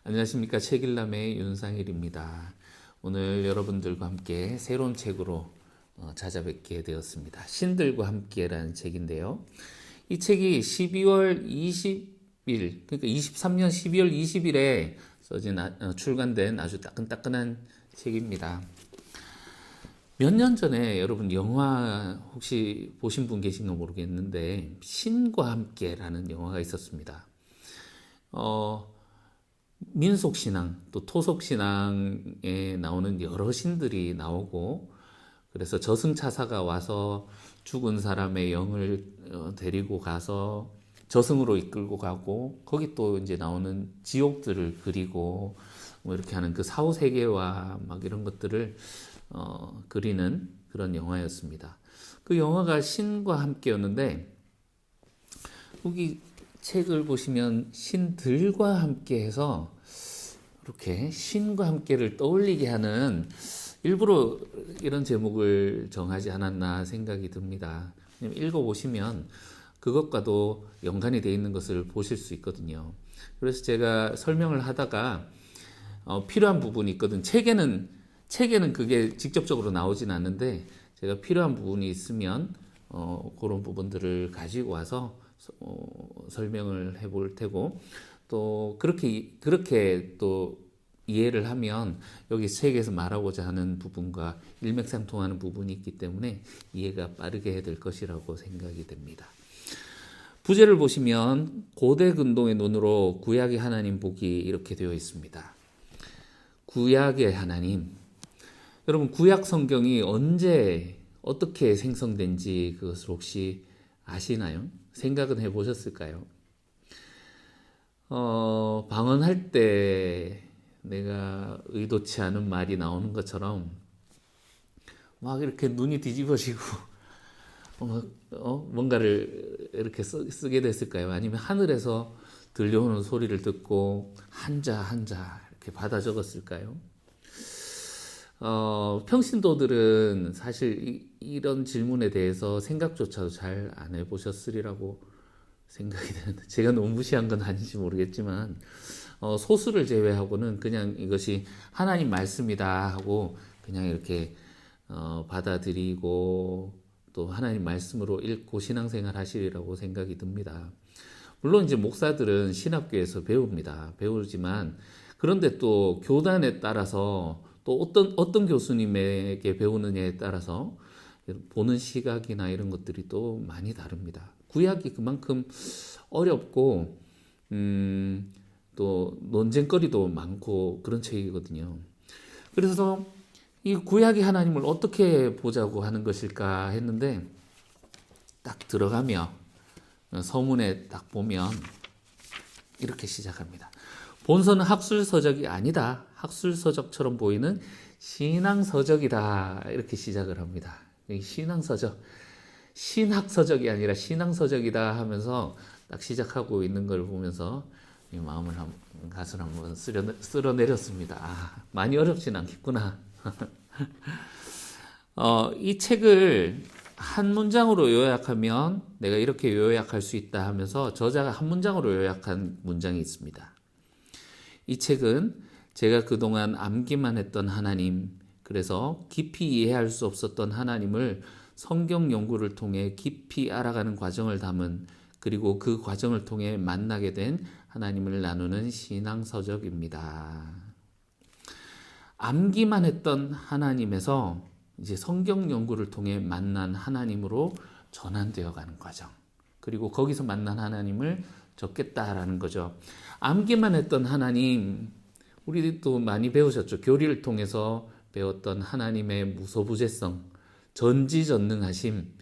안녕하십니까. 책일남의 윤상일입니다. 오늘 여러분들과 함께 새로운 책으로 찾아뵙게 되었습니다. 신들과 함께라는 책인데요. 이 책이 12월 20일, 그러니까 23년 12월 20일에 출간된 아주 따끈따끈한 책입니다. 몇 년 전에 여러분 영화 혹시 보신 분 계신가 모르겠는데 신과 함께라는 영화가 있었습니다. 민속신앙 또 토속신앙에 나오는 여러 신들이 나오고, 그래서 저승차사가 와서 죽은 사람의 영을 데리고 가서 저승으로 이끌고 가고, 거기 또 이제 나오는 지옥들을 그리고 뭐 이렇게 하는 그 사후세계와 막 이런 것들을 그리는 그런 영화였습니다. 그 영화가 신과 함께였는데, 여기 책을 보시면 신들과 함께 해서 이렇게 신과 함께를 떠올리게 하는, 일부러 이런 제목을 정하지 않았나 생각이 듭니다. 읽어보시면 그것과도 연관이 되어 있는 것을 보실 수 있거든요. 그래서 제가 설명을 하다가 필요한 부분이 있거든. 책에는 그게 직접적으로 나오진 않는데, 제가 필요한 부분이 있으면 그런 부분들을 가지고 와서 설명을 해볼 테고, 또 그렇게 또 이해를 하면 여기 책에서 말하고자 하는 부분과 일맥상통하는 부분이 있기 때문에 이해가 빠르게 될 것이라고 생각이 됩니다. 부제를 보시면 고대 근동의 눈으로 구약의 하나님 보기 이렇게 되어 있습니다. 구약의 하나님. 여러분, 구약 성경이 언제 어떻게 생성된지 그것을 혹시 아시나요? 생각은 해보셨을까요? 방언할 때 내가 의도치 않은 말이 나오는 것처럼 막 이렇게 눈이 뒤집어지고 뭔가를 이렇게 쓰게 됐을까요? 아니면 하늘에서 들려오는 소리를 듣고 한자 이렇게 받아 적었을까요? 평신도들은 사실 이런 질문에 대해서 생각조차도 잘 안 해보셨으리라고 생각이 되는데, 제가 너무 무시한 건 아닌지 모르겠지만 소수를 제외하고는 그냥 이것이 하나님 말씀이다 하고 그냥 이렇게 받아들이고 또 하나님 말씀으로 읽고 신앙생활 하시리라고 생각이 듭니다. 물론 이제 목사들은 신학교에서 배우지만, 그런데 또 교단에 따라서 또 어떤 교수님에게 배우느냐에 따라서 보는 시각이나 이런 것들이 또 많이 다릅니다. 구약이 그만큼 어렵고 또 논쟁거리도 많고 그런 책이거든요. 그래서 이 구약의 하나님을 어떻게 보자고 하는 것일까 했는데, 딱 들어가며 서문에 딱 보면 이렇게 시작합니다. 본서는 학술서적이 아니다. 학술서적처럼 보이는 신앙서적이다. 이렇게 시작을 합니다. 신앙서적, 신학서적이 아니라 신앙서적이다 하면서 딱 시작하고 있는 걸 보면서 가슴을 한번 쓸어내렸습니다. 많이 어렵진 않겠구나. 이 책을 한 문장으로 요약하면 내가 이렇게 요약할 수 있다 하면서 저자가 한 문장으로 요약한 문장이 있습니다. 이 책은 제가 그동안 암기만 했던 하나님, 그래서 깊이 이해할 수 없었던 하나님을 성경 연구를 통해 깊이 알아가는 과정을 담은, 그리고 그 과정을 통해 만나게 된 하나님을 나누는 신앙서적입니다. 암기만 했던 하나님에서 이제 성경 연구를 통해 만난 하나님으로 전환되어 가는 과정, 그리고 거기서 만난 하나님을 적겠다라는 거죠. 암기만 했던 하나님, 우리도 많이 배우셨죠. 교리를 통해서 배웠던 하나님의 무소부재성, 전지전능하심,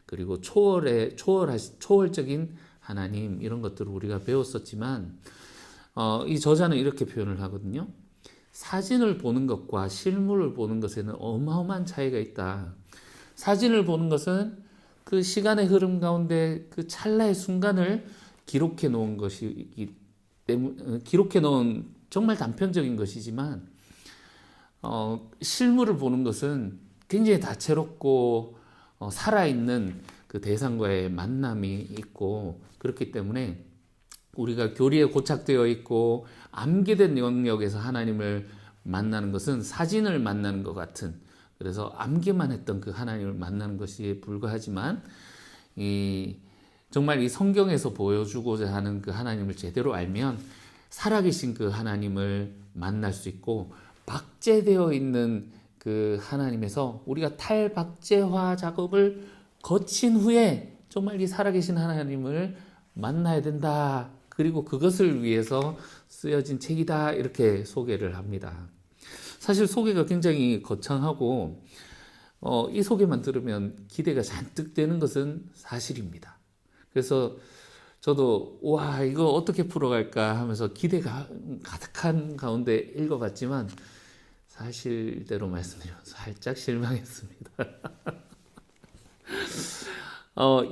그리고 초월적인 하나님, 이런 것들을 우리가 배웠었지만, 이 저자는 이렇게 표현을 하거든요. 사진을 보는 것과 실물을 보는 것에는 어마어마한 차이가 있다. 사진을 보는 것은 그 시간의 흐름 가운데 그 찰나의 순간을 기록해 놓은 것이기 때문에, 기록해 놓은 정말 단편적인 것이지만, 실물을 보는 것은 굉장히 다채롭고 살아있는 그 대상과의 만남이 있고, 그렇기 때문에 우리가 교리에 고착되어 있고 암기된 영역에서 하나님을 만나는 것은 사진을 만나는 것 같은, 그래서 암기만 했던 그 하나님을 만나는 것이 불과하지만 정말 이 성경에서 보여주고자 하는 그 하나님을 제대로 알면 살아계신 그 하나님을 만날 수 있고, 박제되어 있는 그 하나님에서 우리가 탈박제화 작업을 거친 후에 정말 이 살아계신 하나님을 만나야 된다. 그리고 그것을 위해서 쓰여진 책이다. 이렇게 소개를 합니다. 사실 소개가 굉장히 거창하고 이 소개만 들으면 기대가 잔뜩 되는 것은 사실입니다. 그래서 저도 와, 이거 어떻게 풀어갈까 하면서 기대가 가득한 가운데 읽어봤지만 사실대로 말씀드리면 살짝 실망했습니다.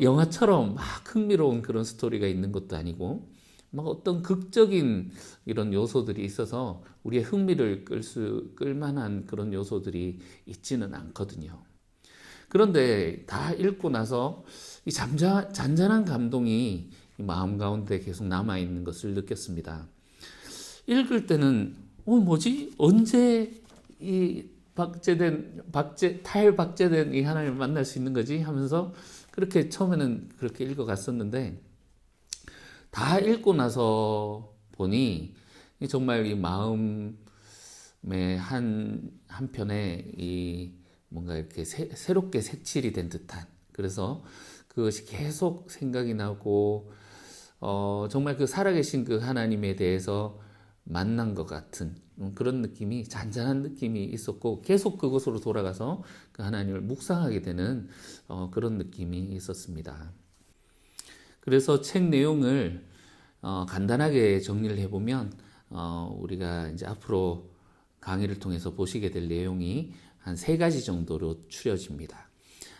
영화처럼 막 흥미로운 그런 스토리가 있는 것도 아니고 막 어떤 극적인 이런 요소들이 있어서 우리의 흥미를 끌 만한 그런 요소들이 있지는 않거든요. 그런데 다 읽고 나서 이 잔잔한 감동이 이 마음 가운데 계속 남아있는 것을 느꼈습니다. 읽을 때는 뭐지? 언제 이 탈박제된 이 하나님을 만날 수 있는 거지? 하면서 그렇게 처음에는 그렇게 읽어갔었는데, 다 읽고 나서 보니 정말 이 마음의 한편에 이 뭔가 이렇게 새롭게 색칠이 된 듯한, 그래서 그것이 계속 생각이 나고 정말 그 살아계신 그 하나님에 대해서 만난 것 같은 그런 느낌이, 잔잔한 느낌이 있었고, 계속 그곳으로 돌아가서 그 하나님을 묵상하게 되는 그런 느낌이 있었습니다. 그래서 책 내용을 간단하게 정리를 해보면 우리가 이제 앞으로 강의를 통해서 보시게 될 내용이 한 3가지 정도로 추려집니다.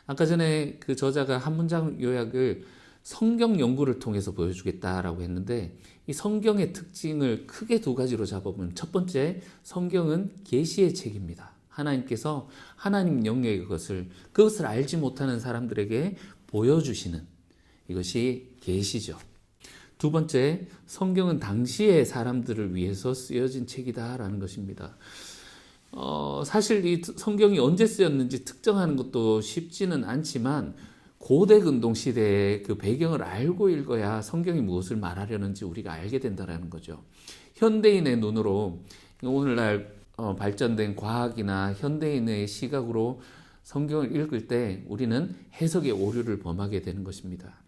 아까 전에 그 저자가 한 문장 요약을 성경 연구를 통해서 보여주겠다라고 했는데, 이 성경의 특징을 크게 2가지로 잡아보면, 첫 번째, 성경은 계시의 책입니다. 하나님께서 하나님 영역의 그것을 알지 못하는 사람들에게 보여주시는 이것이 계시죠. 2번째, 성경은 당시의 사람들을 위해서 쓰여진 책이다라는 것입니다. 사실 이 성경이 언제 쓰였는지 특정하는 것도 쉽지는 않지만, 고대 근동 시대의 그 배경을 알고 읽어야 성경이 무엇을 말하려는지 우리가 알게 된다는 거죠. 현대인의 눈으로, 오늘날 발전된 과학이나 현대인의 시각으로 성경을 읽을 때 우리는 해석의 오류를 범하게 되는 것입니다.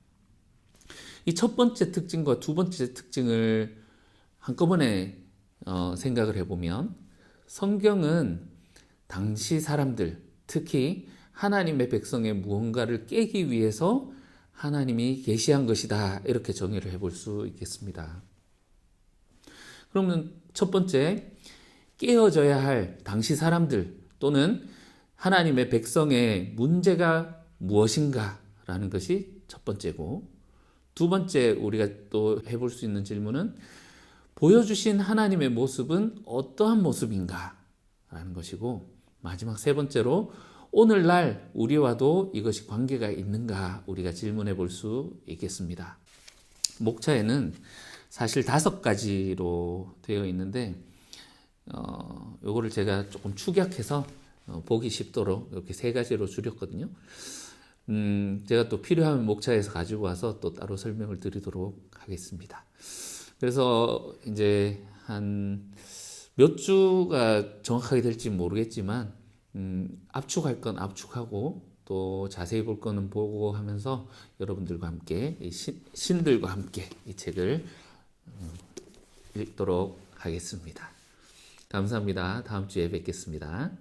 이 첫 번째 특징과 2번째 특징을 한꺼번에 생각을 해보면, 성경은 당시 사람들, 특히 하나님의 백성의 무언가를 깨기 위해서 하나님이 계시한 것이다, 이렇게 정의를 해볼 수 있겠습니다. 그러면 첫 번째, 깨어져야 할 당시 사람들 또는 하나님의 백성의 문제가 무엇인가 라는 것이 첫 번째고, 2번째 우리가 또 해볼 수 있는 질문은 보여주신 하나님의 모습은 어떠한 모습인가 라는 것이고, 마지막 3번째로 오늘날 우리와도 이것이 관계가 있는가 우리가 질문해 볼 수 있겠습니다. 목차에는 사실 5가지로 되어 있는데 요거를 제가 조금 축약해서 보기 쉽도록 이렇게 3가지로 줄였거든요. 제가 또 필요하면 목차에서 가지고 와서 또 따로 설명을 드리도록 하겠습니다. 그래서 이제 한 몇 주가 정확하게 될지 모르겠지만 압축할 건 압축하고 또 자세히 볼 거는 보고 하면서 여러분들과 함께 신들과 함께 이 책을 읽도록 하겠습니다. 감사합니다. 다음 주에 뵙겠습니다.